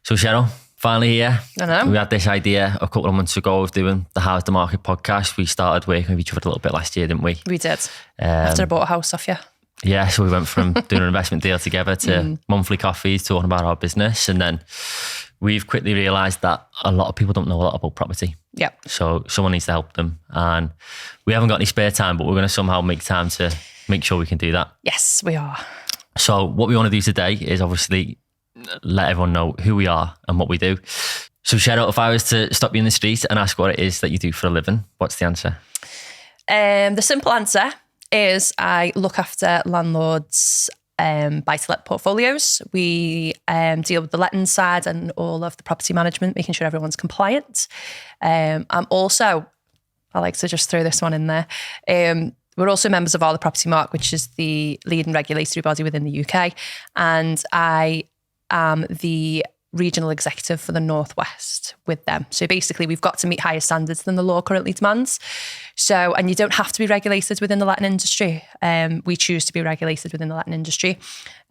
So Cheryl, finally here. I know. We had this idea a couple of months ago of doing the How's the Market podcast. We started working with each other a little bit last year, didn't we? We did. After I bought a house off you. Yeah, so we went from doing an investment deal together to monthly coffees, talking about our business. And then we've quickly realised that a lot of people don't know a lot about property. Yeah. So someone needs to help them. And we haven't got any spare time, but we're going to somehow make time to make sure we can do that. Yes, we are. So what we want to do today is obviously let everyone know who we are and what we do. So Cheryl, if I was to stop you in the street and ask what it is that you do for a living, what's the answer? The simple answer is I look after landlords' buy-to-let portfolios. We deal with the letting side and all of the property management, making sure everyone's compliant. I'm also, I like to just throw this one in there, we're also members of the Property Mark, which is the leading regulatory body within the UK. And I am the regional executive for the Northwest with them. So basically we've got to meet higher standards than the law currently demands. So, and you don't have to be regulated within the letting industry. We choose to be regulated within the letting industry.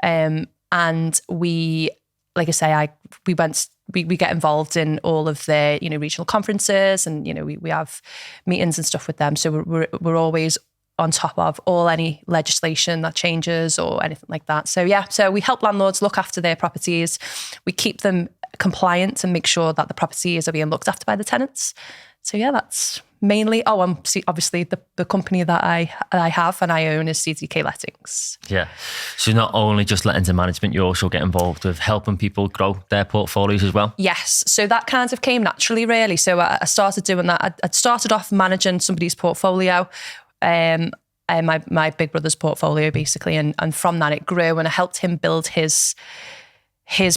And we, like I say, we get involved in all of the, regional conferences and, we have meetings and stuff with them. So we're always on top of any legislation that changes or anything like that. So so we help landlords look after their properties. We keep them compliant and make sure that the properties are being looked after by the tenants. So that's mainly, obviously the company that I have and I own is CDK Lettings. Yeah. So not only just lettings and management, you also get involved with helping people grow their portfolios as well? Yes. So that kind of came naturally, really. So I started doing that. I started off managing somebody's portfolio, my big brother's portfolio basically, and from that it grew, and I helped him build his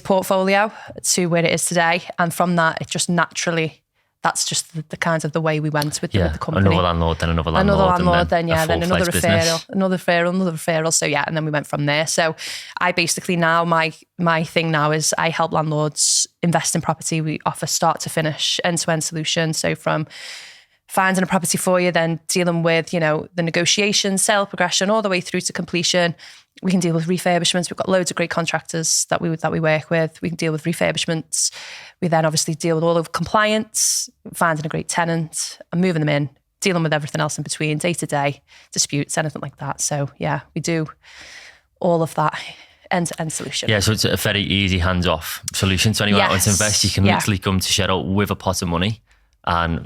portfolio to where it is today. And from that, it just naturally, that's just the kind of the way we went with the company. Another landlord, then another landlord, then another referral. So and then we went from there. So I basically now, my thing now is I help landlords invest in property. We offer start to finish, end-to-end solutions. So from finding a property for you, then dealing with, the negotiation, sale progression, all the way through to completion. We can deal with refurbishments. We've got loads of great contractors that we work with. We can deal with refurbishments. We then obviously deal with all of compliance, finding a great tenant and moving them in, dealing with everything else in between, day-to-day disputes, anything like that. So we do all of that end-to-end solution. Yeah, so it's a very easy hands-off solution. So anyone that wants to invest, you can literally come to Cheryl with a pot of money and,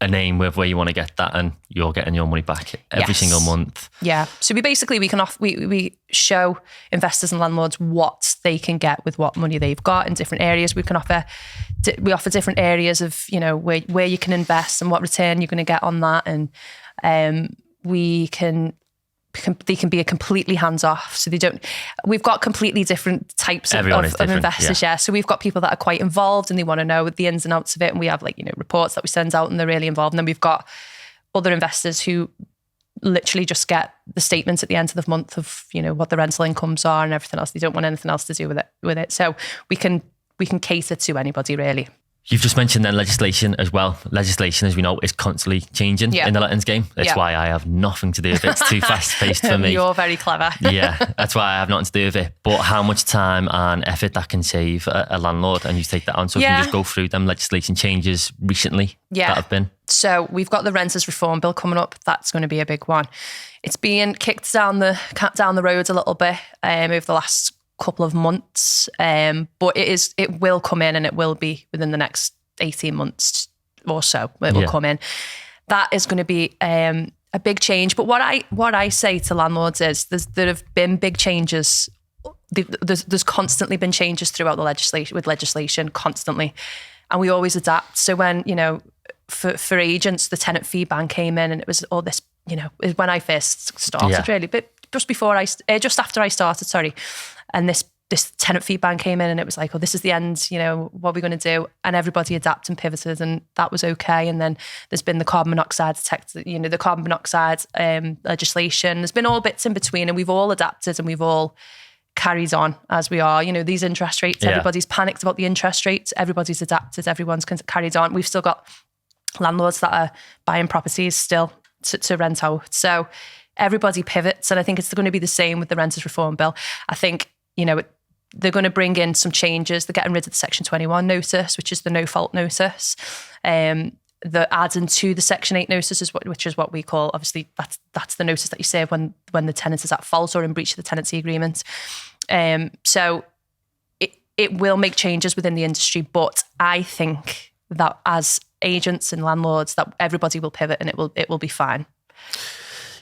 a name with where you want to get that, and you're getting your money back every single month. Yeah. So we show investors and landlords what they can get with what money they've got in different areas. We offer different areas of, where you can invest and what return you're going to get on that. And they can be a completely hands off. So we've got completely different types of investors. Yeah. So we've got people that are quite involved and they want to know the ins and outs of it. And we have reports that we send out and they're really involved. And then we've got other investors who literally just get the statements at the end of the month of, what the rental incomes are and everything else. They don't want anything else to do with it. So we can cater to anybody really. You've just mentioned then legislation as well. Legislation, as we know, is constantly changing in the lettings game. That's why I have nothing to do with it. It's too fast-paced for me. You're very clever. Yeah, that's why I have nothing to do with it. But how much time and effort that can save a landlord, and you take that on. So if you can just go through them legislation changes recently that have been. So we've got the Renters Reform Bill coming up. That's going to be a big one. It's being kicked down the road a little bit over the last couple of months, but it will come in, and it will be within the next 18 months or so. It will come in. That is going to be a big change. But what I say to landlords is there have been big changes. There's constantly been changes throughout the legislation constantly, and we always adapt. So when for agents, the tenant fee ban came in, and it was all this. When I first started, really, but just after I started, sorry. And this tenant fee ban came in, and it was like, oh, this is the end, what are we going to do? And everybody adapted and pivoted, and that was okay. And then there's been the carbon monoxide the carbon monoxide legislation. There's been all bits in between, and we've all adapted and we've all carried on as we are. These interest rates, everybody's panicked about the interest rates. Everybody's adapted, everyone's carried on. We've still got landlords that are buying properties still to rent out. So everybody pivots, and I think it's going to be the same with the Renters Reform Bill. I think, they're going to bring in some changes. They're getting rid of the Section 21 notice, which is the no fault notice. The adding to the Section 8 notice, which is what we call, obviously, that's the notice that you serve when the tenant is at fault or in breach of the tenancy agreement. So it will make changes within the industry, but I think that as agents and landlords, that everybody will pivot and it will be fine.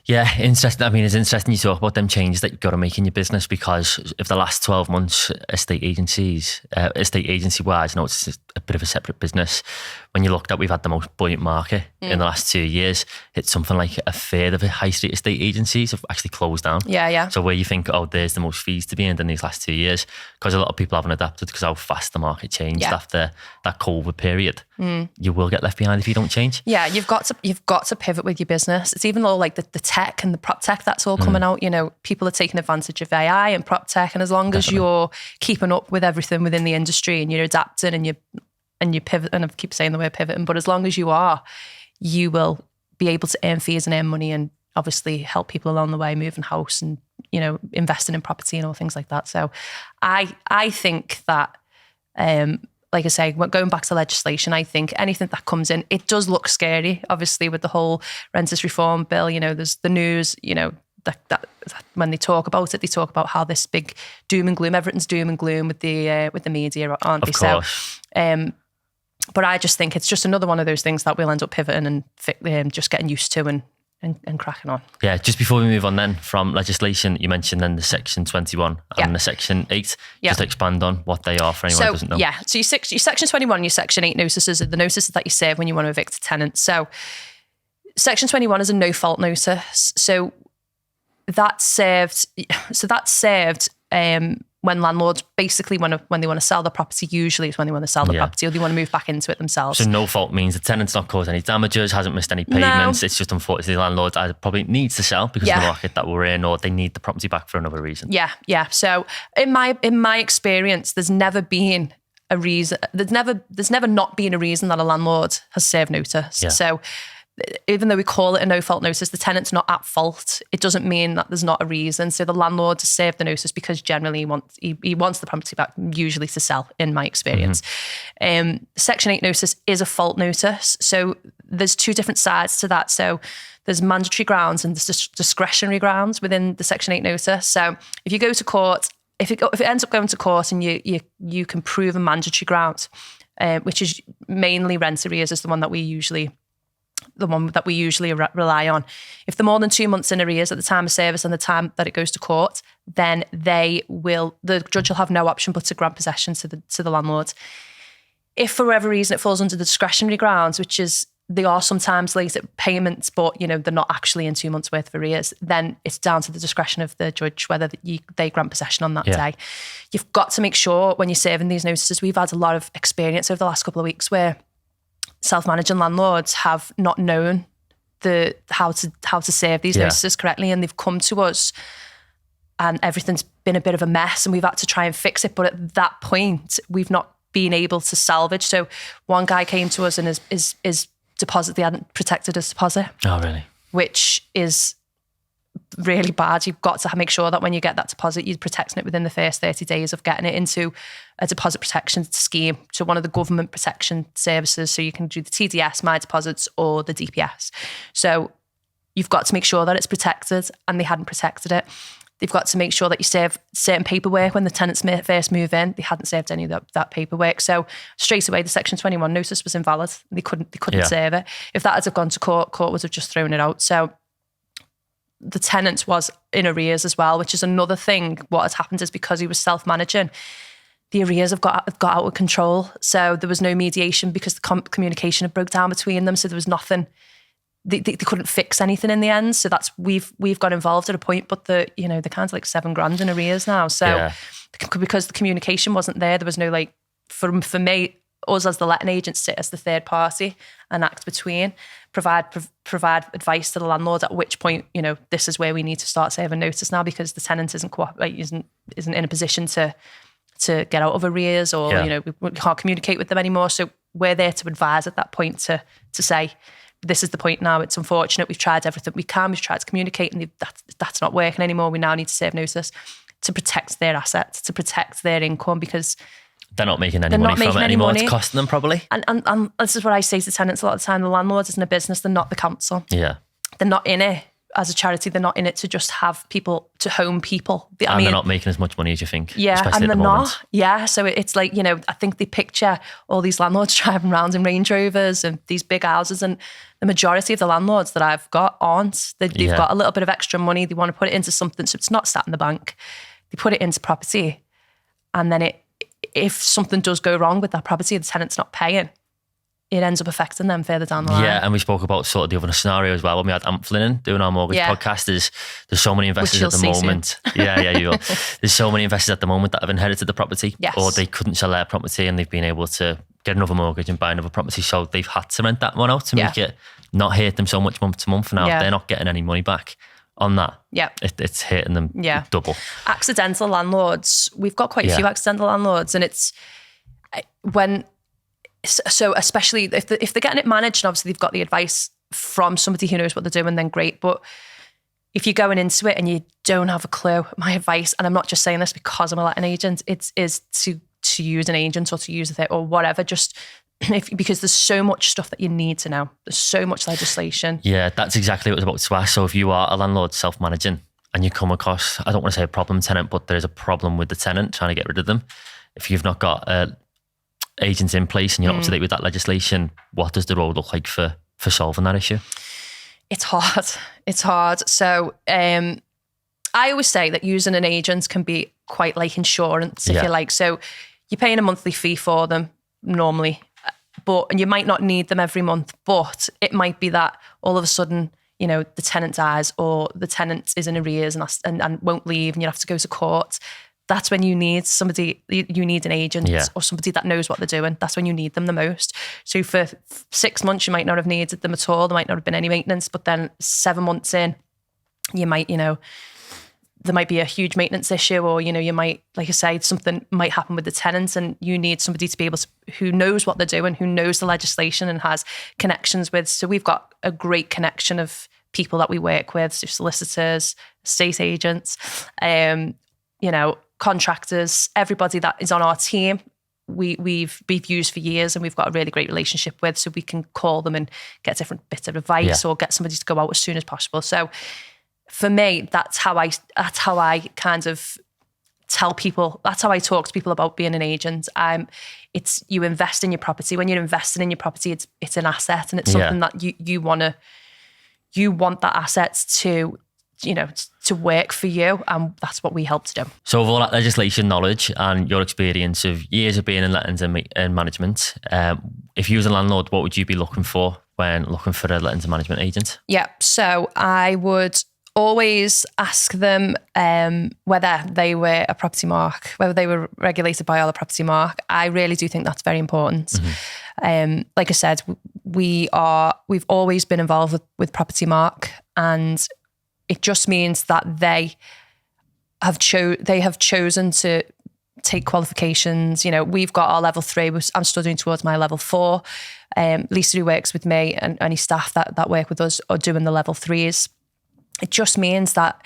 Yeah, interesting. I mean, it's interesting you talk about them changes that you've got to make in your business, because if the last 12 months, estate agency wise, it's just a bit of a separate business. When you looked at, we've had the most buoyant market in the last 2 years. It's something like a third of the high street estate agencies have actually closed down. Yeah. So where you think, there's the most fees to be earned in these last 2 years, because a lot of people haven't adapted because how fast the market changed after that COVID period. You will get left behind if you don't change. Yeah, you've got to pivot with your business. It's even though like the tech and the prop tech that's all coming out, people are taking advantage of AI and prop tech, and as long as you're keeping up with everything within the industry and you're adapting and you pivot, and I keep saying the word pivoting, but as long as you are, you will be able to earn fees and earn money and obviously help people along the way, moving house and investing in property and all things like that. So I think that like I say, going back to legislation, I think anything that comes in, it does look scary, obviously, with the whole renters reform bill. There's the news, that when they talk about it, they talk about how this big doom and gloom, everything's doom and gloom with the media, aren't they? Of course. So, but I just think it's just another one of those things that we'll end up pivoting and just getting used to and cracking on. Yeah, just before we move on then from legislation, you mentioned then the Section 21 and the Section 8. Just expand on what they are for anyone who doesn't know. Yeah, so your Section 21 and your Section 8 notices are the notices that you serve when you want to evict a tenant. So Section 21 is a no fault notice. So that's served when landlords basically when they want to sell the property, usually is when they want to sell the property or they want to move back into it themselves. So no fault means the tenant's not caused any damages, hasn't missed any payments. No. It's just unfortunately the landlord either probably needs to sell because of the market that we're in, or they need the property back for another reason. Yeah. So in my experience, there's never been a reason. There's never not been a reason that a landlord has served notice. Yeah. So even though we call it a no fault notice, the tenant's not at fault. It doesn't mean that there's not a reason. So the landlord has served the notice because generally he wants the property back, usually to sell, in my experience. Section 8 notice is a fault notice. So there's two different sides to that. So there's mandatory grounds and there's discretionary grounds within the Section 8 notice. So if you go to court, if it ends up going to court and you can prove a mandatory ground, which is mainly rent arrears, is the one that we usually rely on. If they're more than 2 months in arrears at the time of service and the time that it goes to court, then the judge will have no option but to grant possession to the landlord. If for whatever reason it falls under the discretionary grounds, which is they are sometimes late at payments, but they're not actually in 2 months worth of arrears, then it's down to the discretion of the judge whether they grant possession on that day. You've got to make sure when you're serving these notices, we've had a lot of experience over the last couple of weeks where self-managing landlords have not known how to serve these notices correctly, and they've come to us and everything's been a bit of a mess and we've had to try and fix it, but at that point we've not been able to salvage. So one guy came to us and his deposit, they hadn't protected his deposit. Oh really? Which is really bad. You've got to make sure that when you get that deposit, you're protecting it within the first 30 days of getting it into a deposit protection scheme. So one of the government protection services. So you can do the TDS, My Deposits, or the DPS. So you've got to make sure that it's protected, and they hadn't protected it. They've got to make sure that you serve certain paperwork when the tenants first move in. They hadn't served any of that paperwork. So straight away, the Section 21 notice was invalid. They couldn't serve it. If that had gone to court would have just thrown it out. So the tenant was in arrears as well, which is another thing. What has happened is because he was self-managing, the arrears have got out of control. So there was no mediation because the communication had broke down between them. So there was nothing. They couldn't fix anything in the end. So that's we've got involved at a point, but they're kind of like $7,000 in arrears now. So because the communication wasn't there was no for me, us as the letting agent sit as the third party and act between, provide advice to the landlord at which point, this is where we need to start serving notice now because the tenant isn't in a position to get out of arrears or, we can't communicate with them anymore. So we're there to advise at that point to say, this is the point now. It's unfortunate. We've tried everything we can. We've tried to communicate and that's not working anymore. We now need to serve notice to protect their assets, to protect their income, because they're not making any money from it anymore. It's costing them probably. And this is what I say to tenants a lot of the time. The landlord isn't a business. They're not the council. Yeah. They're not in it as a charity. They're not in it to just have people, to home people. I mean, they're not making as much money as you think. Yeah, especially and at the they're moment. not. Yeah, so it's like, I think they picture all these landlords driving around in Range Rovers and these big houses, and the majority of the landlords that I've got aren't. They've got a little bit of extra money. They want to put it into something, so it's not sat in the bank. They put it into property, and then if something does go wrong with that property, the tenant's not paying, it ends up affecting them further down the line. Yeah, and we spoke about sort of the other scenario as well when we had Amp doing our mortgage podcast. There's so many investors at the moment. You will. There's so many investors at the moment that have inherited the property, or they couldn't sell their property and they've been able to get another mortgage and buy another property. So they've had to rent that one out to make it not hurt them so much month to month. Now they're not getting any money back on that. Yeah, it's hitting them double. Accidental landlords. We've got quite a few accidental landlords, and it's when. So especially if they're getting it managed, and obviously they've got the advice from somebody who knows what they're doing, then great. But if you're going into it and you don't have a clue, my advice, and I'm not just saying this because I'm a letting agent, is to use an agent or to use it or whatever, just because there's so much stuff that you need to know. There's so much legislation. Yeah, that's exactly what I was about to ask. So if you are a landlord self-managing and you come across, I don't want to say a problem tenant, but there's a problem with the tenant trying to get rid of them. If you've not got agents in place and you're not up to date with that legislation, what does the road look like for solving that issue? It's hard. So I always say that using an agent can be quite like insurance, if you like. So you're paying a monthly fee for them normally, and you might not need them every month, but it might be that all of a sudden, the tenant dies, or the tenant is in arrears and won't leave, and you have to go to court. That's when you need somebody, you need an agent or somebody that knows what they're doing. That's when you need them the most. So for 6 months, you might not have needed them at all. There might not have been any maintenance, but then 7 months in, you might, there might be a huge maintenance issue, or, you might, like I say, something might happen with the tenants, and you need somebody to be able to, who knows what they're doing, who knows the legislation and has connections with. So we've got a great connection of people that we work with, so solicitors, estate agents, contractors, everybody that is on our team, we've used for years, and we've got a really great relationship with, so we can call them and get different bits of advice or get somebody to go out as soon as possible. So for me, that's how I kind of tell people, that's how I talk to people about being an agent. It's, you invest in your property. When you're investing in your property, it's an asset, and it's something that you want that asset to work for you, and that's what we help to do. So with all that legislation knowledge and your experience of years of being in lettings and management, if you was a landlord, what would you be looking for when looking for a lettings and management agent? Yeah, so I would always ask them whether they were a property mark, whether they were regulated by our property mark. I really do think that's very important. Mm-hmm. Like I said, we've always been involved with property mark, and it just means that they have chosen to take qualifications. We've got our level 3. I'm studying towards my level 4. Lisa, who works with me, and any staff that work with us are doing the level 3s. It just means that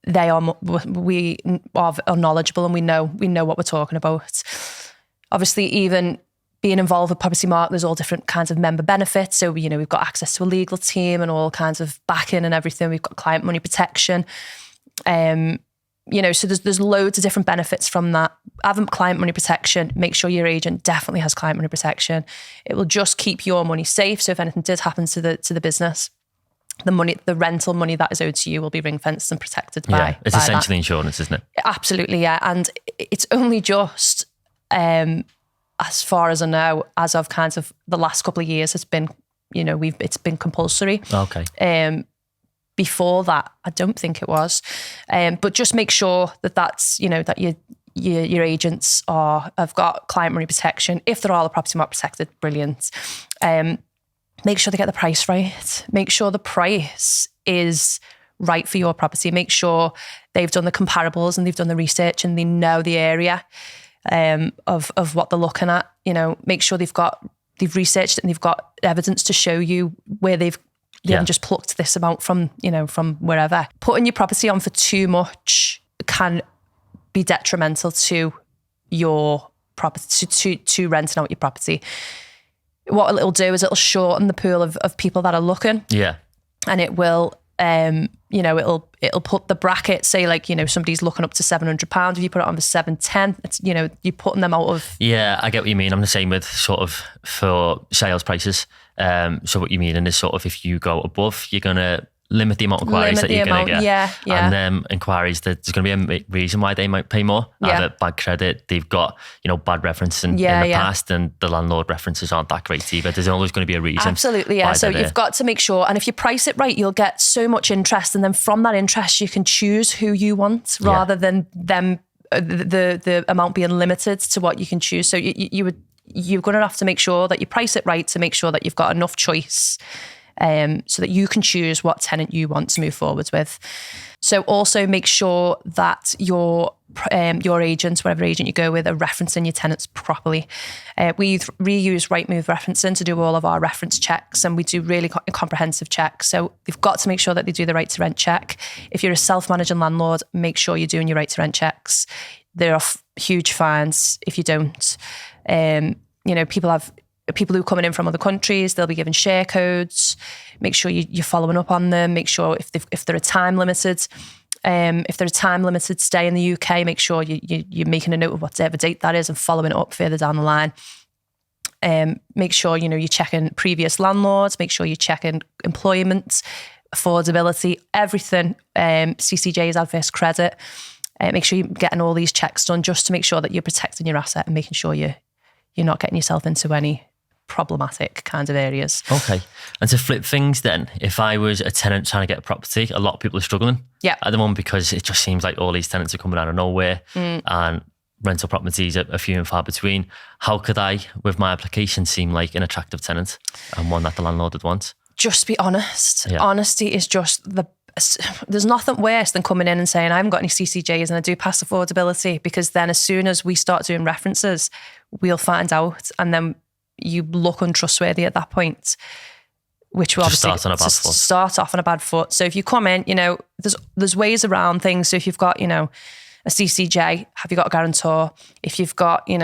we are knowledgeable, and we know what we're talking about. Obviously, even being involved with property mark, there's all different kinds of member benefits. So, we've got access to a legal team and all kinds of backing and everything. We've got client money protection. So there's loads of different benefits from that. Having client money protection, make sure your agent definitely has client money protection. It will just keep your money safe. So if anything did happen to the business, the rental money that is owed to you will be ring fenced and protected by. It's essentially insurance, isn't it? Absolutely, yeah. And it's only just, as far as I know, as of kind of the last couple of years, it's been compulsory. Okay. Before that, I don't think it was. But just make sure that's, that your agents have got client money protection. If they're all a property mark protected, brilliant. Make sure they get the price right. Make sure the price is right for your property. Make sure they've done the comparables and they've done the research and they know the area of what they're looking at. Make sure they've researched it and they've got evidence to show you where they haven't just plucked this amount from wherever. Putting your property on for too much can be detrimental to your property, to renting out your property. What it'll do is it'll shorten the pool of people that are looking. Yeah. And it will, it'll put the bracket, say like, somebody's looking up to £700. If you put it on for 710, it's, you're putting them out of. Yeah, I get what you mean. I'm the same with sort of for sales prices. So what you mean is sort of if you go above, you're going to limit the amount of inquiries that you're going to get. Yeah. And then inquiries, there's going to be a reason why they might pay more. Either bad credit, they've got, bad reference in the past, and the landlord references aren't that great either. There's always going to be a reason. Absolutely, yeah. So you've got to make sure, and if you price it right, you'll get so much interest, and then from that interest, you can choose who you want rather than them, the amount being limited to what you can choose. So you're going to have to make sure that you price it right to make sure that you've got enough choice, so that you can choose what tenant you want to move forwards with. So also make sure that your agents, whatever agent you go with, are referencing your tenants properly. We reuse Rightmove referencing to do all of our reference checks, and we do really comprehensive checks. So they've got to make sure that they do the right to rent check. If you're a self-managing landlord, make sure you're doing your right to rent checks. There are huge fines if you don't. People who are coming in from other countries, they'll be given share codes. Make sure you're following up on them. Make sure if they're a time limited, stay in the UK, make sure you're making a note of whatever date that is and following it up further down the line. Make sure you're checking previous landlords. Make sure you're checking employment, affordability, everything. CCJ's adverse credit. Make sure you're getting all these checks done just to make sure that you're protecting your asset and making sure you're not getting yourself into any problematic kind of areas. Okay. And to flip things then, if I was a tenant trying to get a property, a lot of people are struggling at the moment because it just seems like all these tenants are coming out of nowhere and rental properties are few and far between. How could I, with my application, seem like an attractive tenant and one that the landlord would want? Just be honest. Yeah. Honesty is just there's nothing worse than coming in and saying, I haven't got any CCJs and I do pass affordability, because then as soon as we start doing references, we'll find out, and then you look untrustworthy at that point, which will obviously start off on a bad foot. So if you come in, there's ways around things. So if you've got, a CCJ, have you got a guarantor? If you've got, if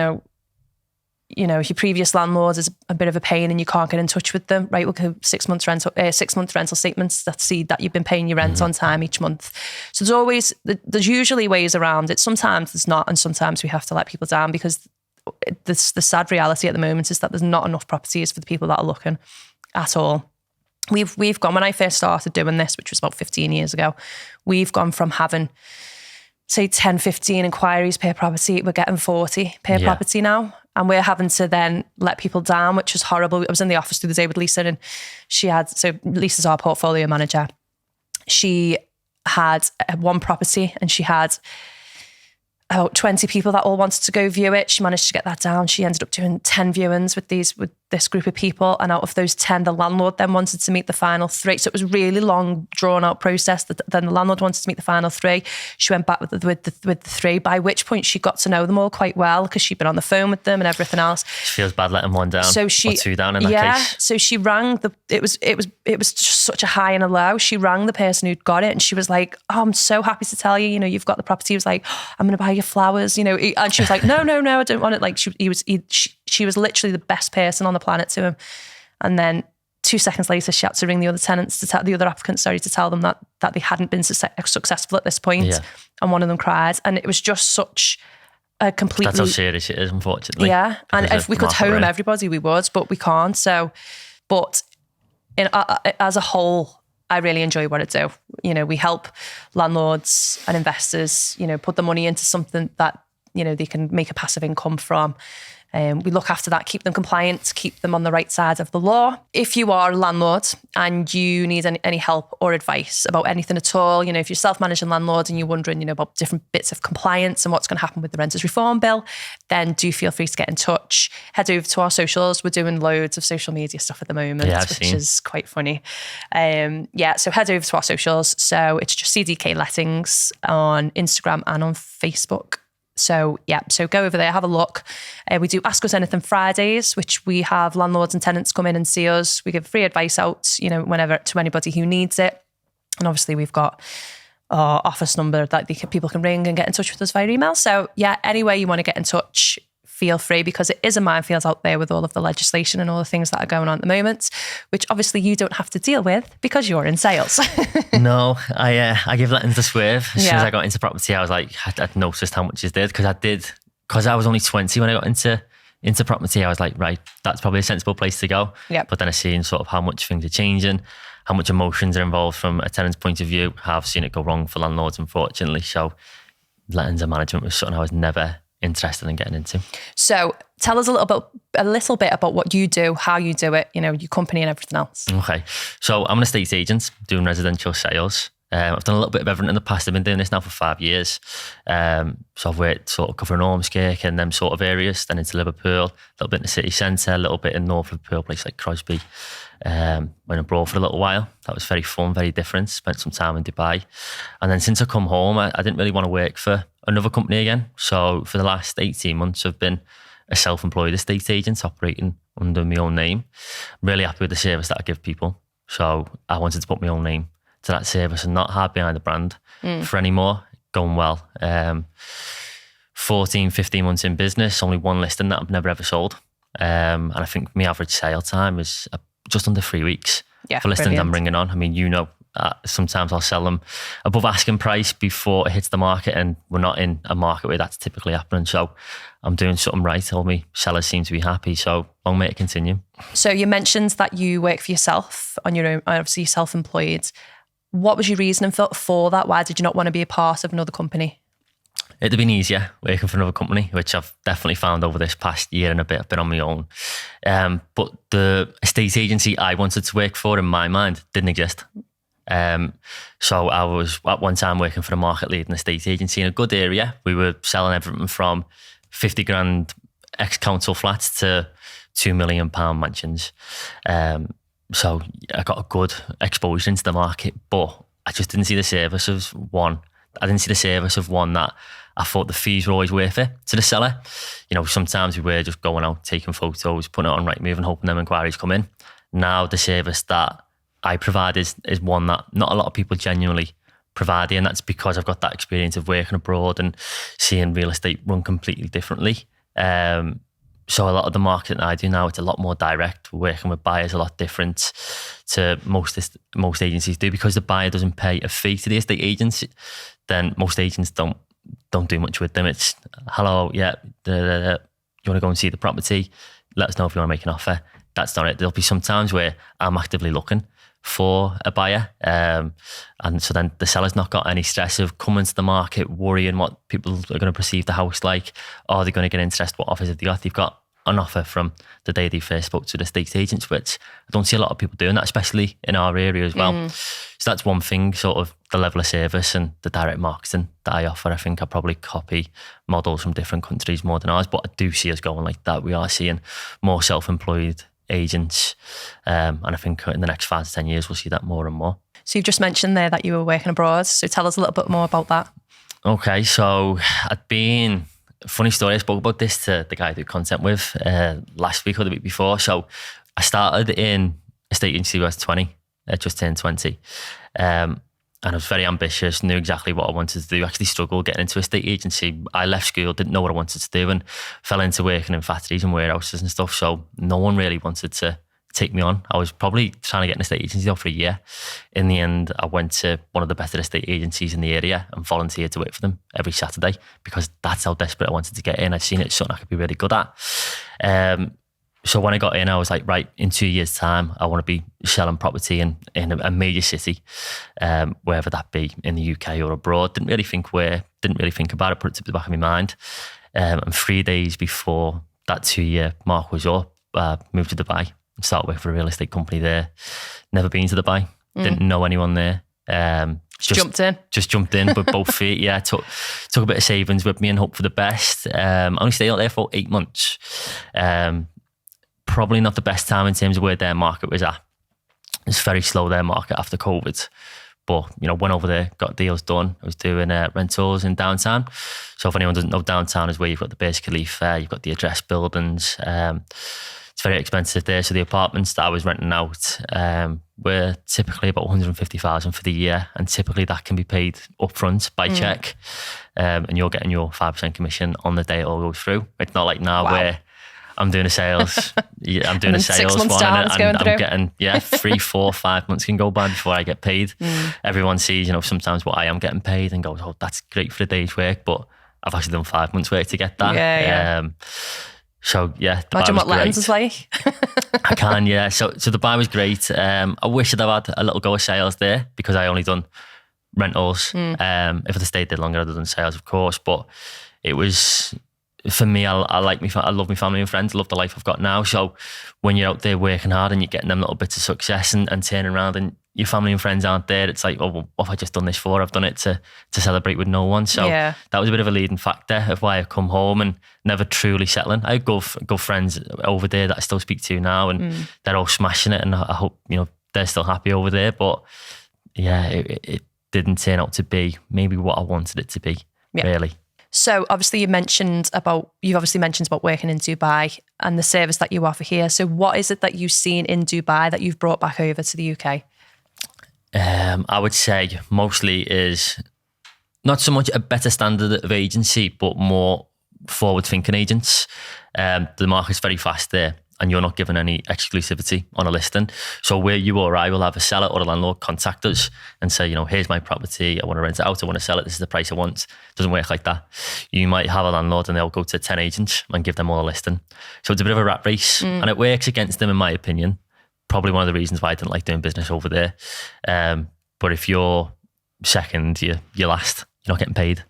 your previous landlord is a bit of a pain and you can't get in touch with them, right? We'll go 6 month rental statements that see that you've been paying your rent on time each month. So there's usually ways around it. Sometimes there's not, and sometimes we have to let people down, because the sad reality at the moment is that there's not enough properties for the people that are looking at all. We've gone, when I first started doing this, which was about 15 years ago, we've gone from having, say, 10, 15 inquiries per property. We're getting 40 per property now. And we're having to then let people down, which is horrible. I was in the office the other day with Lisa, and Lisa's our portfolio manager. She had one property and she had about 20 people that all wanted to go view it. She managed to get that down. She ended up doing 10 viewings with this group of people. And out of those 10, the landlord then wanted to meet the final 3. So it was a really long, drawn out process. Then the landlord wanted to meet the final 3. She went back with the 3, by which point she got to know them all quite well, because she'd been on the phone with them and everything else. She feels bad letting one down, or 2 down in that case. So she rang it was just such a high and a low. She rang the person who'd got it, and she was like, oh, I'm so happy to tell you, you've got the property. He was like, I'm going to buy your flowers, and she was like, no, I don't want it. Like she was literally the best person on the planet to him. And then 2 seconds later, she had to ring the other tenants, the other applicants, to tell them that they hadn't been successful at this point. Yeah. And one of them cried. And it was just such a completely... That's how serious it is, unfortunately. Yeah. And if we could home everybody, we would, but we can't. So, but as a whole, I really enjoy what I do. We help landlords and investors, put the money into something that, they can make a passive income from. We look after that, keep them compliant, keep them on the right side of the law. If you are a landlord and you need any help or advice about anything at all, if you're self-managing landlord and you're wondering, about different bits of compliance and what's going to happen with the Renters Reform Bill, then do feel free to get in touch. Head over to our socials. We're doing loads of social media stuff at the moment, which is quite funny. So head over to our socials. So it's just CDK Lettings on Instagram and on Facebook. So go over there, have a look. We do Ask Us Anything Fridays, which we have landlords and tenants come in and see us. We give free advice out, whenever, to anybody who needs it. And obviously we've got our office number that people can ring and get in touch with us via email. So yeah, any way you want to get in touch, feel free, because it is a minefield out there with all of the legislation and all the things that are going on at the moment, which obviously you don't have to deal with because you're in sales. No, I give lettings the swerve. As soon as I got into property, I was like, I'd noticed how much it did, because I was only 20 when I got into property. I was like, right, that's probably a sensible place to go. Yep. But then I've seen sort of how much things are changing, how much emotions are involved from a tenant's point of view. I've seen it go wrong for landlords, unfortunately. So lettings and management was something I was never interested in getting into. So tell us a little bit about what you do, how you do it, your company and everything else. Okay. So I'm an estate agent doing residential sales. I've done a little bit of everything in the past. I've been doing this now for 5 years. So I've worked sort of covering Ormskirk and them sort of areas, then into Liverpool, a little bit in the city centre, a little bit in North Liverpool, place like Crosby. Went abroad for a little while. That was very fun, very different. Spent some time in Dubai. And then since I come home, I didn't really want to work for another company again. So for the last 18 months, I've been a self-employed estate agent operating under my own name. I'm really happy with the service that I give people. So I wanted to put my own name to that service and not hide behind the brand for any more. Going well. 14, 15 months in business, only one listing that I've never ever sold. And I think my average sale time is just under 3 weeks for listings brilliant. I'm bringing on. I mean, sometimes I'll sell them above asking price before it hits the market, and we're not in a market where that's typically happening. So I'm doing something right. All my sellers seem to be happy. So long may it continue. So you mentioned that you work for yourself on your own, obviously you're self-employed. What was your reasoning for that? Why did you not want to be a part of another company? It'd have been easier working for another company, which I've definitely found over this past year and a bit. I've been on my own. But the estate agency I wanted to work for, in my mind, didn't exist. So I was at one time working for a market leading estate agency in a good area. We were selling everything from 50 grand ex-council flats to £2 million mansions. So I got a good exposure into the market, but I just didn't see the service of one. I didn't see the service of one that I thought the fees were always worth it to the seller. Sometimes we were just going out, taking photos, putting it on Rightmove and hoping them inquiries come in. Now the service that I provide is one that not a lot of people genuinely provide, and that's because I've got that experience of working abroad and seeing real estate run completely differently. So a lot of the marketing I do now, it's a lot more direct. We're working with buyers a lot different to most agencies do, because the buyer doesn't pay a fee to the estate agents. Then most agents don't do much with them. It's hello, yeah, you want to go and see the property? Let us know if you want to make an offer. That's not it. There'll be some times where I'm actively looking for a buyer, and so then the seller's not got any stress of coming to the market worrying what people are going to perceive the house like. Are they going to get interest? What offers have they got? They've got an offer from the day they first spoke to the estate agents, which I don't see a lot of people doing that, especially in our area as well. So that's one thing, sort of the level of service and the direct marketing that I offer. I think I probably copy models from different countries more than ours, but I do see us going like that. We are seeing more self-employed agents, and I think in the next 5 to 10 years we'll see that more and more. So you've just mentioned there that you were working abroad, so tell us a little bit more about that. Okay, so funny story, I spoke about this to the guy I do content with last week or the week before. So I started in estate agency when I was 20, just turned 20, and I was very ambitious, knew exactly what I wanted to do. Actually struggled getting into estate agency. I left school, didn't know what I wanted to do, and fell into working in factories and warehouses and stuff. So no one really wanted to take me on. I was probably trying to get an estate agency for a year. In the end, I went to one of the better estate agencies in the area and volunteered to work for them every Saturday, because that's how desperate I wanted to get in. I'd seen it something I could be really good at. So when I got in, I was like, right, in 2 years' time, I want to be selling property in a major city, wherever that be, in the UK or abroad. Didn't really think about it, put it to the back of my mind. And 3 days before that 2-year mark was up, moved to Dubai and started working for a real estate company there. Never been to Dubai, didn't know anyone there. Just jumped in with both feet. Yeah, took a bit of savings with me and hope for the best. Only stayed out there for 8 months. Probably not the best time in terms of where their market was at. It's very slow, their market, after COVID. But, went over there, got deals done. I was doing rentals in downtown. So if anyone doesn't know, downtown is where you've got the Burj Khalifa, you've got the address buildings. it's very expensive there. So the apartments that I was renting out were typically about 150,000 for the year, and typically that can be paid upfront by check, and you're getting your 5% commission on the day it all goes through. It's not like now where I'm doing a sales, I'm doing a sales one, and I'm getting 3, 4, 5 months can go by before I get paid. Everyone sees, sometimes what I am getting paid and goes, oh, that's great for a day's work, but I've actually done 5 months work to get that. So imagine what lettings is like. I can, yeah. So Dubai was great. I wish I'd have had a little go of sales there, because I only done rentals. If I'd have stayed there longer, I'd have done sales, of course. But it was, for me, I love my family and friends. I love the life I've got now. So when you're out there working hard and you're getting them little bits of success and turning around and your family and friends aren't there, it's like, oh, well, what have I just done this for? I've done it to celebrate with no one. So that was a bit of a leading factor of why I come home and never truly settling. I have good friends over there that I still speak to now, and they're all smashing it, and I hope they're still happy over there. But it didn't turn out to be maybe what I wanted it to be, really. So obviously you've mentioned about working in Dubai and the service that you offer here. So what is it that you've seen in Dubai that you've brought back over to the UK? I would say mostly is not so much a better standard of agency, but more forward-thinking agents. The market's very fast there, and you're not given any exclusivity on a listing. So where you or I will have a seller or a landlord contact us and say, here's my property, I want to rent it out, I want to sell it, this is the price I want. It doesn't work like that. You might have a landlord and they'll go to 10 agents and give them all a listing. So it's a bit of a rat race, and it works against them, in my opinion. Probably one of the reasons why I didn't like doing business over there. But if you're second, you're last. You're not getting paid.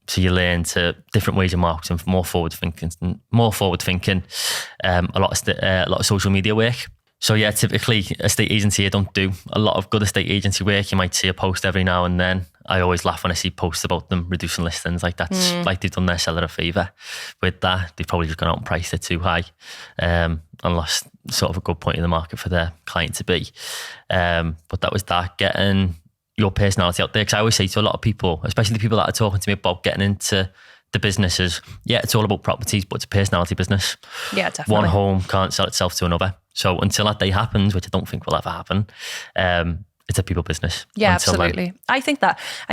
So you learn to different ways of marketing, more forward thinking. A lot of social media work. So typically estate agents here don't do a lot of good estate agency work. You might see a post every now and then. I always laugh when I see posts about them reducing listings. Like that's like they've done their seller a favour with that. They've probably just gone out and priced it too high, and lost sort of a good point in the market for their client to be. But that was that, getting your personality out there. Because I always say to a lot of people, especially the people that are talking to me about getting into the businesses, it's all about properties, but it's a personality business. Yeah, definitely. One home can't sell itself to another. So until that day happens, which I don't think will ever happen, it's a people business. Yeah, absolutely. Then. I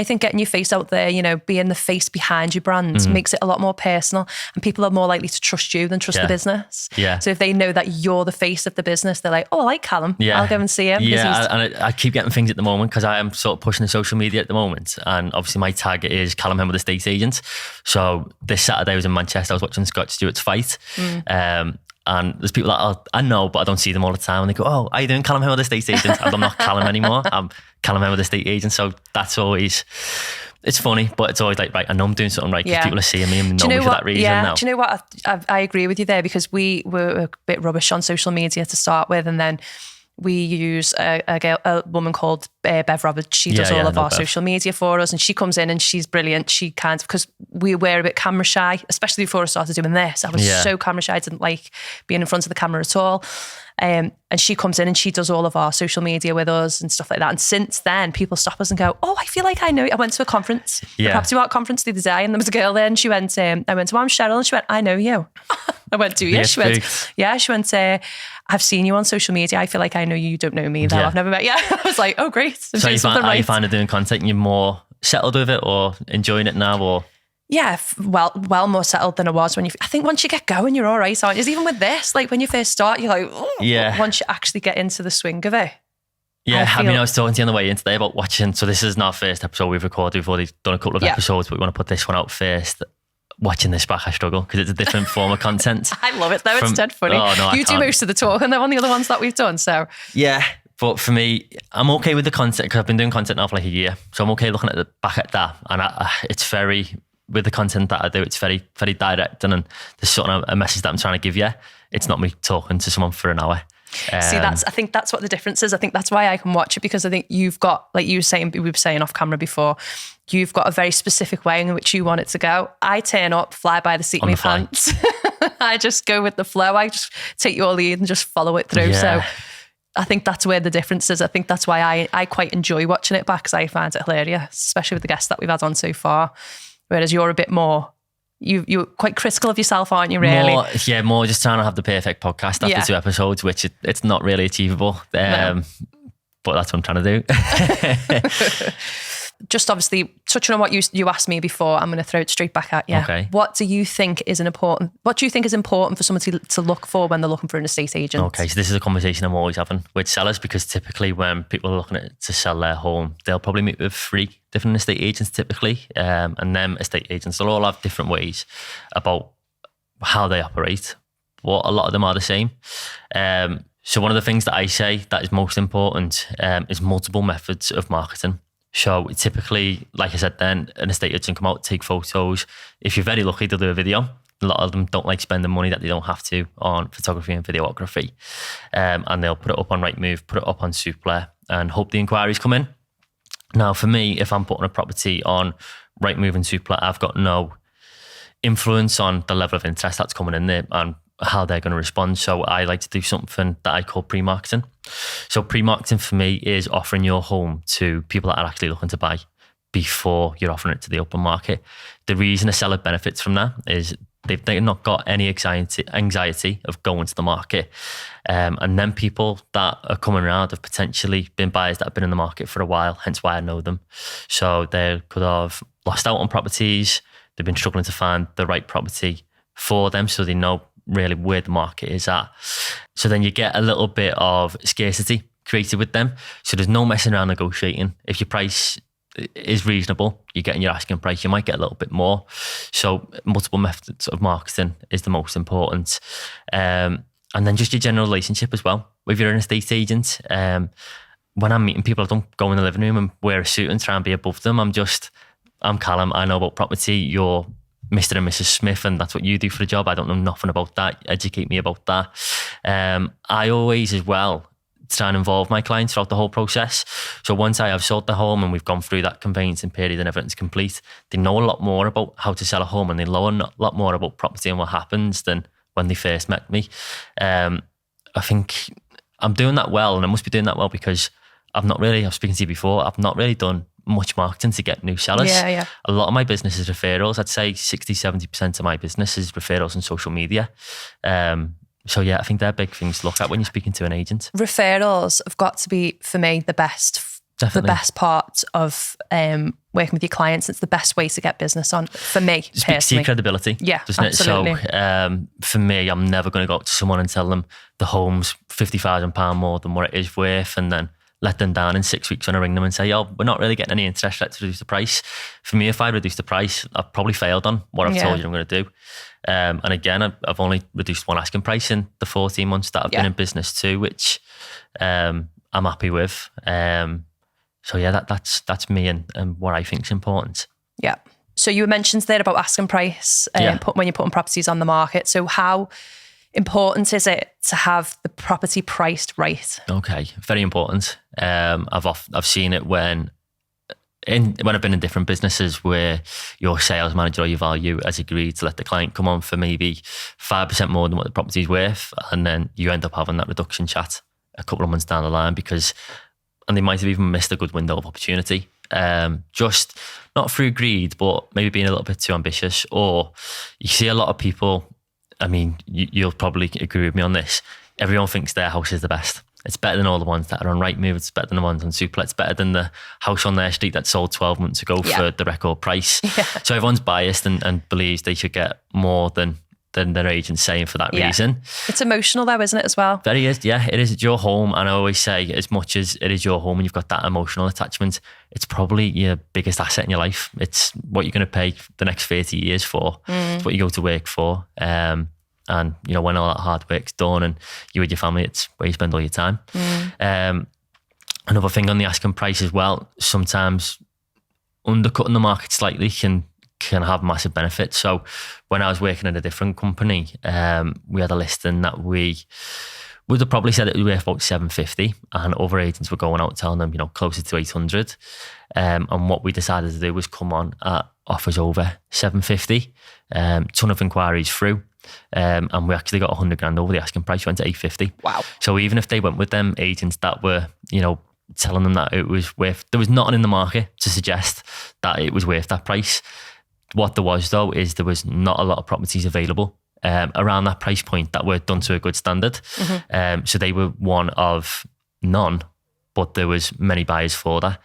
think getting your face out there, being the face behind your brand makes it a lot more personal, and people are more likely to trust you than trust the business. Yeah. So if they know that you're the face of the business, they're like, oh, I like Callum. Yeah. I'll go and see him. Yeah, and I keep getting things at the moment because I am sort of pushing the social media at the moment. And obviously my target is Callum Henwood Estate Agent. So this Saturday I was in Manchester, I was watching Scott Stewart's fight. And there's people that I know, but I don't see them all the time. And they go, oh, are you doing Callum Henwood Estate Agent? I'm not Callum anymore. I'm Callum Henwood Estate Agent. So that's always, it's funny, but it's always like, right, I know I'm doing something right because people are seeing me and know me for that reason now. Do you know what? I agree with you there, because we were a bit rubbish on social media to start with. And then we use a woman called Bev Roberts. She does all of our social media for us, and she comes in and she's brilliant. She because we were a bit camera shy, especially before I started doing this. I was so camera shy. I didn't like being in front of the camera at all. And she comes in and she does all of our social media with us and stuff like that. And since then, people stop us and go, oh, I feel like I know you. I went to a conference, a Property Market conference the other day, and there was a girl there, and she went, I went, well, I'm Cheryl, and she went, I know you. I went, do you? She went, I've seen you on social media. I feel like I know you. You don't know me though. I've never met you. I was like, oh, great. So are you finding doing content and you're more settled with it or enjoying it now, or? Yeah, well more settled than I was I think once you get going, you're all right, aren't you? Even with this, like when you first start, you're like, oh, once you actually get into the swing of it. Yeah, I was talking to you on the way in today about watching, so this is our first episode we've recorded. We've already done a couple of episodes, but we want to put this one out first. Watching this back, I struggle because it's a different form of content. I love it though, it's dead funny. Oh, no, you do most of the talking though on the other ones that we've done, so. Yeah, but for me, I'm okay with the content because I've been doing content now for like a year, so I'm okay looking at back at that, and it's very, with the content that I do, it's very, very direct, and there's sort of a message that I'm trying to give you. It's not me talking to someone for an hour. See, I think that's what the difference is. I think that's why I can watch it, because I think you've got, like we were saying off camera before, you've got a very specific way in which you want it to go. I turn up, fly by the seat of my pants. I just go with the flow. I just take your lead and just follow it through. Yeah. So I think that's where the difference is. I think that's why I quite enjoy watching it back, because I find it hilarious, especially with the guests that we've had on so far. Whereas you're a bit more You're quite critical of yourself, aren't you, really? More just trying to have the perfect podcast after 2 episodes, which it's not really achievable. No. But that's what I'm trying to do. Just obviously touching on what you asked me before, I'm going to throw it straight back at you. Okay. What do you think is important for someone to look for when they're looking for an estate agent? Okay, so this is a conversation I'm always having with sellers, because typically when people are looking to sell their home, they'll probably meet with 3 different estate agents typically. And them estate agents, they'll all have different ways about how they operate, but a lot of them are the same. So one of the things that I say that is most important is multiple methods of marketing. So typically, like I said then, an estate agent come out, take photos. If you're very lucky, they'll do a video. A lot of them don't like spending money that they don't have to on photography and videography. And they'll put it up on Rightmove, put it up on Zoopla, and hope the inquiries come in. Now, for me, if I'm putting a property on Rightmove and Zoopla, I've got no influence on the level of interest that's coming in there and how they're going to respond. So I like to do something that I call pre-marketing. So pre-marketing for me is offering your home to people that are actually looking to buy before you're offering it to the open market. The reason a seller benefits from that is they've not got any anxiety of going to the market. And then people that are coming around have potentially been buyers that have been in the market for a while, hence why I know them. So they could have lost out on properties. They've been struggling to find the right property for them, so they know really where the market is at. So then you get a little bit of scarcity created with them. So there's no messing around negotiating. If your price is reasonable, you're getting your asking price, you might get a little bit more. So multiple methods of marketing is the most important. And then just your general relationship as well. If you're an estate agent, when I'm meeting people, I don't go in the living room and wear a suit and try and be above them. I'm Callum, I know about property, you're Mr. and Mrs. Smith, and that's what you do for the job. I don't know nothing about that. Educate me about that. I always as well try and involve my clients throughout the whole process. So once I have sold the home and we've gone through that conveyancing period and everything's complete, they know a lot more about how to sell a home, and they know a lot more about property and what happens than when they first met me. I think I'm doing that well, and I must be doing that well because I was speaking to you before, I've not really done much marketing to get new sellers. Yeah. A lot of my business is referrals. I'd say 60-70% of my business is referrals and social media. So yeah, I think they're big things to look at when you're speaking to an agent. Referrals have got to be, for me, the best Definitely. The best part of working with your clients. It's the best way to get business on, for me personally. Speaks to your credibility, doesn't absolutely. it? So for me, I'm never going to go up to someone and tell them the home's £50,000 more than what it is worth, and then let them down in 6 weeks when I ring them and say, oh, we're not really getting any interest, let's reduce the price. For me, if I reduce the price, I've probably failed on what I've told you I'm going to do. And again, I've only reduced one asking price in the 14 months that I've been in business too, which I'm happy with. So yeah, that's me and what I think is important. Yeah. So you mentioned there about asking price when you're putting properties on the market. So how important is it to have the property priced right? Okay, very important. I've seen it when I've been in different businesses where your sales manager or your value has agreed to let the client come on for maybe 5% more than what the property's worth, and then you end up having that reduction chat a couple of months down the line and they might have even missed a good window of opportunity. Just not through greed, but maybe being a little bit too ambitious. Or you see a lot of people, I mean, you'll probably agree with me on this. Everyone thinks their house is the best. It's better than all the ones that are on Rightmove. It's better than the ones on Zoopla. It's better than the house on their street that sold 12 months ago for the record price. Yeah. So everyone's biased and believes they should get more than their agent's saying for that reason. It's emotional though, isn't it, as well? Very is, yeah. It is. It's your home. And I always say, as much as it is your home and you've got that emotional attachment, it's probably your biggest asset in your life. It's what you're going to pay the next 30 years for. It's what you go to work for. And you know, when all that hard work's done and you with your family, it's where you spend all your time. Another thing on the asking price as well, sometimes undercutting the market slightly can have massive benefits. So when I was working at a different company, we had a listing that we would have probably said it was worth about 750, and other agents were going out telling them, you know, closer to 800. And what we decided to do was come on at offers over 750. Ton of inquiries through. And we actually got 100 grand over the asking price, went to 850. Wow. So even if they went with them agents that were, you know, telling them that it was worth, there was nothing in the market to suggest that it was worth that price. What there was though is there was not a lot of properties available around that price point that were done to a good standard. So they were one of none, but there was many buyers for that.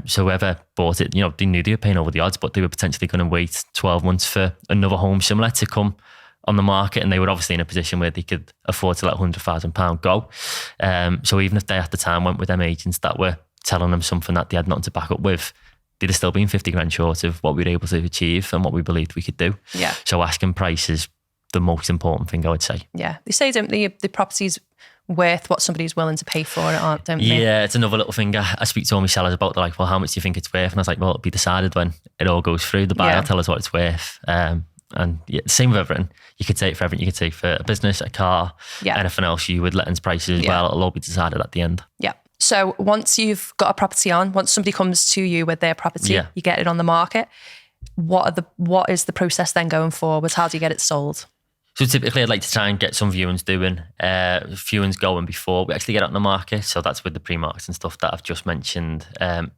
So whoever bought it, they knew they were paying over the odds, but they were potentially going to wait 12 months for another home similar to come on the market, and they were obviously in a position where they could afford to let £100,000 go. So even if they at the time went with them agents that were telling them something that they had nothing to back up with, they'd have still been 50 grand short of what we were able to achieve and what we believed we could do. So asking price is the most important thing, I would say. They say, don't they, the property's worth what somebody's willing to pay for it, don't they? Yeah, it's another little thing I speak to all my sellers about. They're like, well, how much do you think it's worth? And I was like, well, it'll be decided when it all goes through. The buyer will tell us what it's worth. And same with everything. You could say it for everything. You could say for a business, a car, anything else. You would lettings prices as well. It'll all be decided at the end. So once you've got a property on, once somebody comes to you with their property, you get it on the market. What is the process then going forward? How do you get it sold? So typically I'd like to try and get some viewings going before we actually get it on the market. So that's with the pre-markets and stuff that I've just mentioned.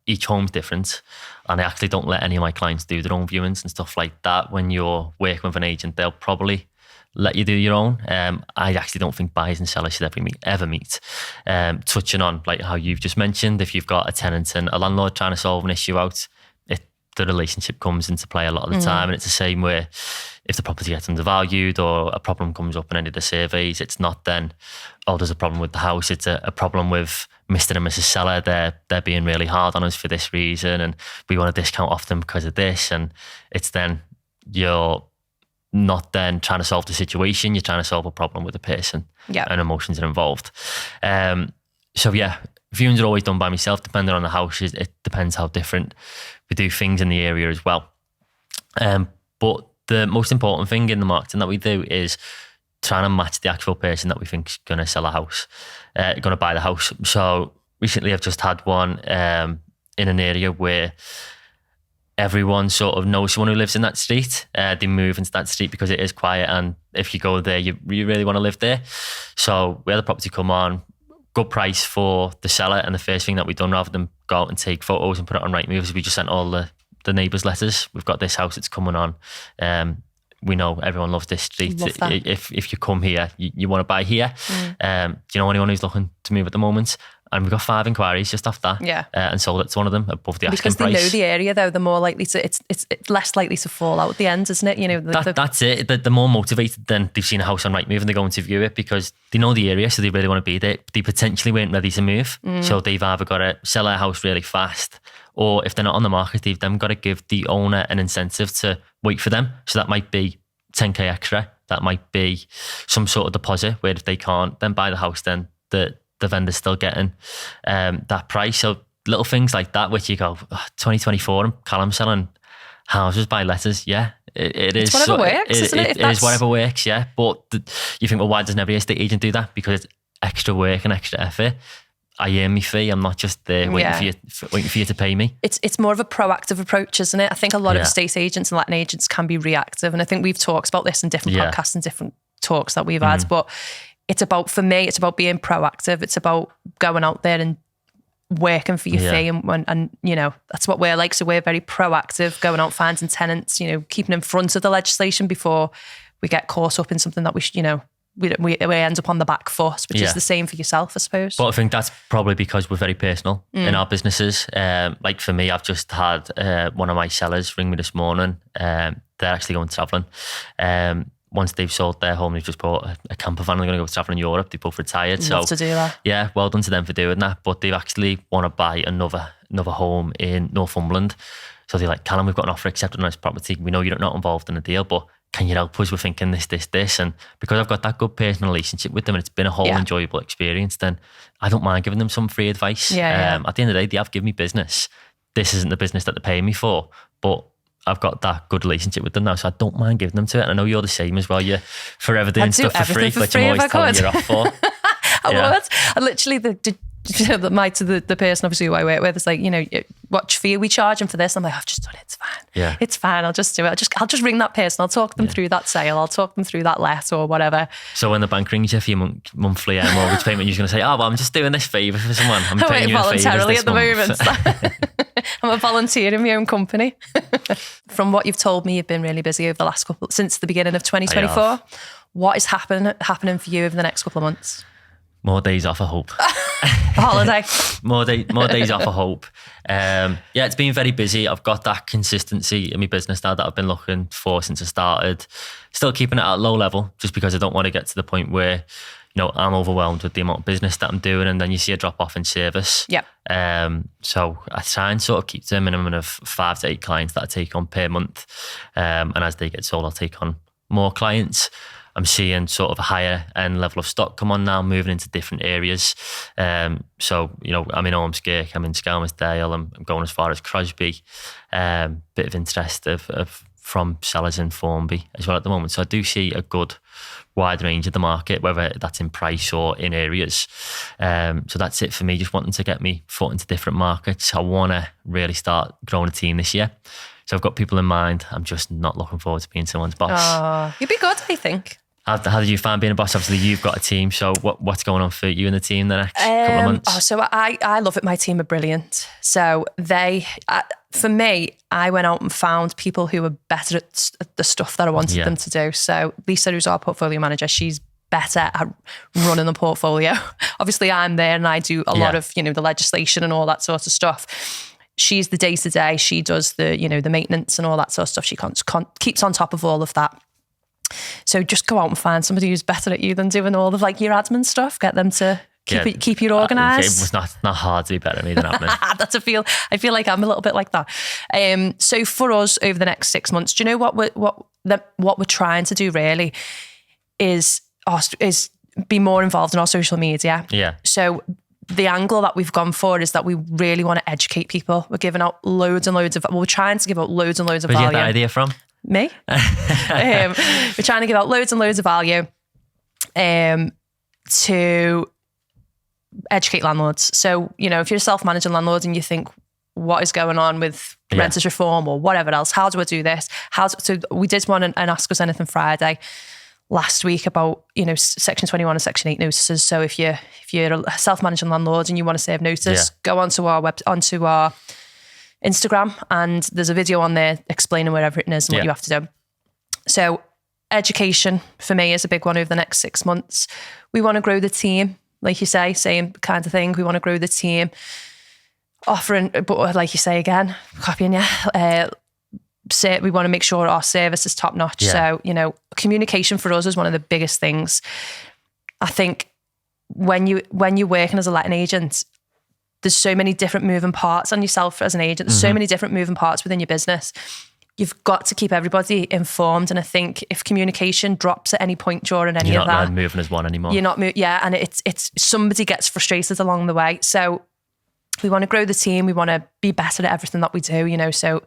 Each home's different, and I actually don't let any of my clients do their own viewings and stuff like that. When you're working with an agent, they'll probably let you do your own. I actually don't think buyers and sellers should ever meet. Touching on like how you've just mentioned, if you've got a tenant and a landlord trying to solve an issue out, the relationship comes into play a lot of the time. And it's the same where if the property gets undervalued or a problem comes up in any of the surveys, it's not then, oh, there's a problem with the house. It's a problem with Mr. and Mrs. Seller. They're being really hard on us for this reason, and we want a discount off them because of this. And it's then you're not then trying to solve the situation. You're trying to solve a problem with the person, and emotions are involved. So viewings are always done by myself, depending on the house. It depends how different we do things in the area as well. But the most important thing in the marketing that we do is trying to match the actual person that we think is going to sell a house, going to buy the house. So recently I've just had one in an area where everyone sort of knows someone who lives in that street. They move into that street because it is quiet, and if you go there, you really want to live there. So we had the property come on, good price for the seller, and the first thing that we've done, rather than go out and take photos and put it on Rightmove, is we just sent all the neighbours letters. We've got this house, it's coming on. We know everyone loves this street. If you come here, you want to buy here. Do you know anyone who's looking to move at the moment? And we've got 5 inquiries just off that. And sold it to one of them above the asking price. Because they know the area though, the more likely to, it's less likely to fall out at the end, isn't it? That's it. They're more motivated than they've seen a house on Rightmove and they're going to view it because they know the area, so they really want to be there. They potentially weren't ready to move. So they've either got to sell their house really fast, or if they're not on the market, they've then got to give the owner an incentive to wait for them. So that might be 10k extra. That might be some sort of deposit where if they can't then buy the house, then the vendor's still getting that price. So little things like that, which you go, 2024 and Callum selling houses by letters. It is whatever works, isn't it? It is whatever works, but you think, well, why doesn't every estate agent do that? Because it's extra work and extra effort. I earn my fee. I'm not just there waiting for you to pay me. It's more of a proactive approach, isn't it? I think a lot of estate agents and letting agents can be reactive, and I think we've talked about this in different podcasts and different talks that we've had. But it's about, for me, it's about being proactive. It's about going out there and working for your fee, and that's what we're like. So we're very proactive, going out finding tenants, keeping in front of the legislation before we get caught up in something that we end up on the back foot, which is the same for yourself, I suppose. But I think that's probably because we're very personal in our businesses. Like for me, I've just had one of my sellers ring me this morning. They're actually going travelling. Once they've sold their home, they've just bought a camper van. They're going to go travelling in Europe. They both retired. Love to do that. Yeah, well done to them for doing that. But they actually want to buy another home in Northumberland. So they're like, Callum, we've got an offer accepted on this property. We know you're not involved in the deal, but can you help us? We're thinking this. And because I've got that good personal relationship with them and it's been a whole enjoyable experience, then I don't mind giving them some free advice. At the end of the day, they have given me business. This isn't the business that they're paying me for, but I've got that good relationship with them now, so I don't mind giving them to it. And I know you're the same as well. You're forever doing stuff for free, but I'm always telling you off for. I would. I literally, the person obviously who I work with is like, what fee are we charging for this? I'm like, I've just done it. It's fine. Yeah, it's fine. I'll just do it. I'll just ring that person. I'll talk them through that sale. I'll talk them through that let or whatever. So when the bank rings you for your monthly mortgage payment, you're going to say, oh, well, I'm just doing this favour for someone. I'm paying you voluntarily at the moment. I'm a volunteer in my own company. From what you've told me, you've been really busy over the last since the beginning of 2024. What is happening for you over the next couple of months? More days off, I hope. Holiday. more days off, I hope. It's been very busy. I've got that consistency in my business now that I've been looking for since I started. Still keeping it at a low level, just because I don't want to get to the point where, I'm overwhelmed with the amount of business that I'm doing, and then you see a drop off in service. Yep. So I try and sort of keep to a minimum of 5 to 8 clients that I take on per month. And as they get sold, I'll take on more clients. I'm seeing sort of a higher end level of stock come on now, moving into different areas. So, I'm in Ormskirk, I'm in Skelmersdale, I'm going as far as Crosby. Bit of interest from sellers in Formby as well at the moment. So I do see a good wide range of the market, whether that's in price or in areas. So that's it for me, just wanting to get me foot into different markets. I want to really start growing a team this year. So I've got people in mind. I'm just not looking forward to being someone's boss. Oh, you'd be good, I think. How did you find being a boss? Obviously, you've got a team. So what's going on for you and the team the next couple of months? So I love it. My team are brilliant. So for me, I went out and found people who were better at the stuff that I wanted them to do. So Lisa, who's our portfolio manager, she's better at running the portfolio. Obviously, I'm there and I do a lot of, the legislation and all that sort of stuff. She's the day-to-day. She does the, the maintenance and all that sort of stuff. She keeps on top of all of that. So just go out and find somebody who's better at you than doing all of your admin stuff. Get them to keep you organised. It was not hard to be better at me than admin. I feel like I'm a little bit like that. So for us over the next 6 months, do you know what we're trying to do really is be more involved in our social media. Yeah. So the angle that we've gone for is that we really want to educate people. We're giving out loads and loads of. We're trying to give out loads and loads of value. Where'd you get that idea from? Me. We're trying to give out loads and loads of value to educate landlords. So, if you're a self-managing landlord and you think, what is going on with renters reform or whatever else? How do I do this? So we did one and Ask Us Anything Friday last week about, Section 21 and Section 8 notices. So if you're a self-managing landlord and you want to save notice, go onto our Instagram, and there's a video on there explaining where everything is and what you have to do. So education for me is a big one over the next 6 months. We want to grow the team, like you say, same kind of thing. We want to grow the team, offering, but like you say again, copying you. We want to make sure our service is top notch. So, communication for us is one of the biggest things. I think when you're working as a letting agent, there's so many different moving parts on yourself as an agent. There's so many different moving parts within your business. You've got to keep everybody informed. And I think if communication drops at any point during any of that, you're not moving as one anymore. You're not moving. Yeah. And it's somebody gets frustrated along the way. So we want to grow the team. We want to be better at everything that we do, so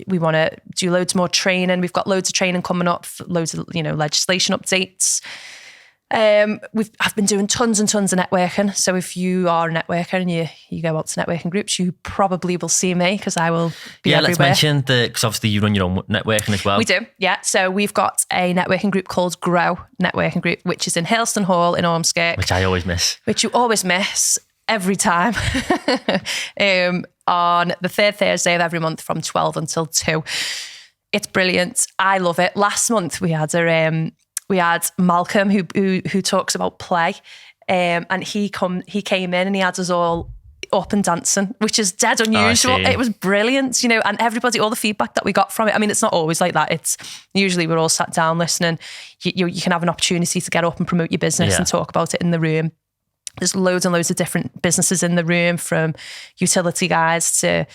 we want to do loads more training. We've got loads of training coming up, loads of, legislation updates. I've been doing tons and tons of networking. So if you are a networker and you go out to networking groups, you probably will see me because I will be everywhere. Let's mention because obviously you run your own networking as well. We do, yeah. So we've got a networking group called Grow Networking Group, which is in Hailston Hall in Ormskirk. Which I always miss. Which you always miss every time. On the third Thursday of every month from 12 until 2. It's brilliant. I love it. Last month we had Malcolm who talks about play, and he came in and he had us all up and dancing, which is dead unusual. It was brilliant, and everybody, all the feedback that we got from it. I mean, it's not always like that. It's usually we're all sat down listening. You can have an opportunity to get up and promote your business and talk about it in the room. There's loads and loads of different businesses in the room, from utility guys to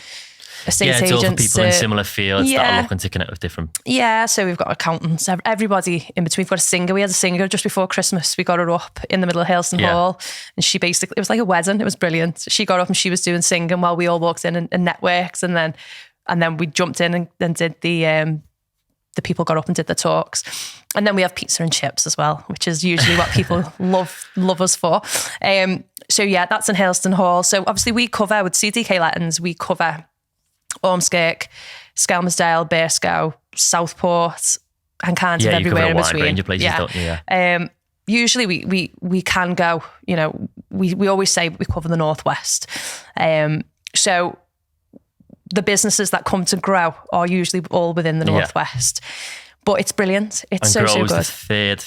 estate agents. Yeah, it's all for people in similar fields that are looking to connect with different. Yeah, so we've got accountants, everybody in between. We've got a singer. We had a singer just before Christmas. We got her up in the middle of Hailston Hall, and she basically, it was like a wedding. It was brilliant. She got up and she was doing singing while we all walked in and networked, and then we jumped in and did the people got up and did the talks. And then we have pizza and chips as well, which is usually what people love us for. So yeah, that's in Hailston Hall. So obviously we cover, with CDK Lettings, we cover Ormskirk, Skelmersdale, Bearscough, Southport, and kind of everywhere in between. Range of places, don't you? Yeah. Usually we can go, we always say we cover the Northwest. So the businesses that come to grow are usually all within the Northwest. But it's brilliant. It's so good. The third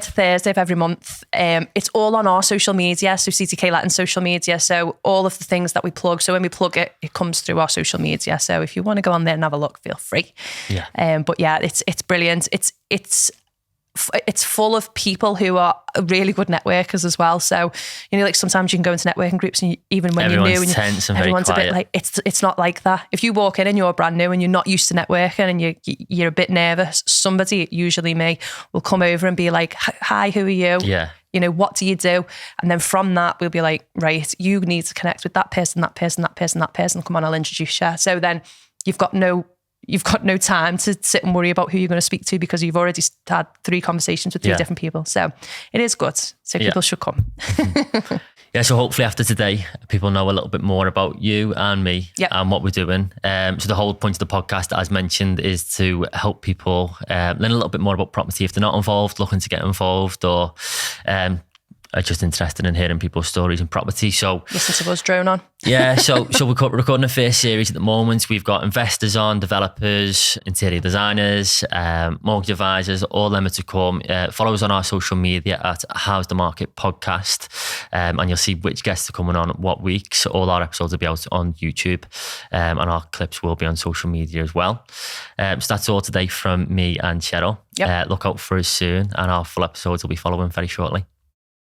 Thursday of every month. It's all on our social media, so CTK Letting social media. So all of the things that we plug. So when we plug it, it comes through our social media. So if you want to go on there and have a look, feel free. Yeah. But yeah, it's brilliant. It's full of people who are really good networkers as well. So, like sometimes you can go into networking groups and even when everyone's you're new, tense and everyone's very a quiet. bit like, it's not like that. If you walk in and you're brand new and you're not used to networking and you're a bit nervous, somebody, usually me, will come over and be like, hi, who are you? Yeah. What do you do? And then from that, we'll be like, right, you need to connect with that person, that person, that person, that person. Come on, I'll introduce you. So then you've got no time to sit and worry about who you're going to speak to because you've already had 3 conversations with 3 different people. So it is good. So people should come. Yeah, so hopefully after today, people know a little bit more about you and me and what we're doing. So the whole point of the podcast, as mentioned, is to help people learn a little bit more about property if they're not involved, looking to get involved, or are just interested in hearing people's stories in property. So listen to us drone on. Yeah, so we're recording a first series at the moment. We've got investors on, developers, interior designers, mortgage advisors, all them are to come. Follow us on our social media at How's the Market Podcast, and you'll see which guests are coming on what weeks. So all our episodes will be out on YouTube, and our clips will be on social media as well. So that's all today from me and Cheryl. Look out for us soon, and our full episodes will be following very shortly.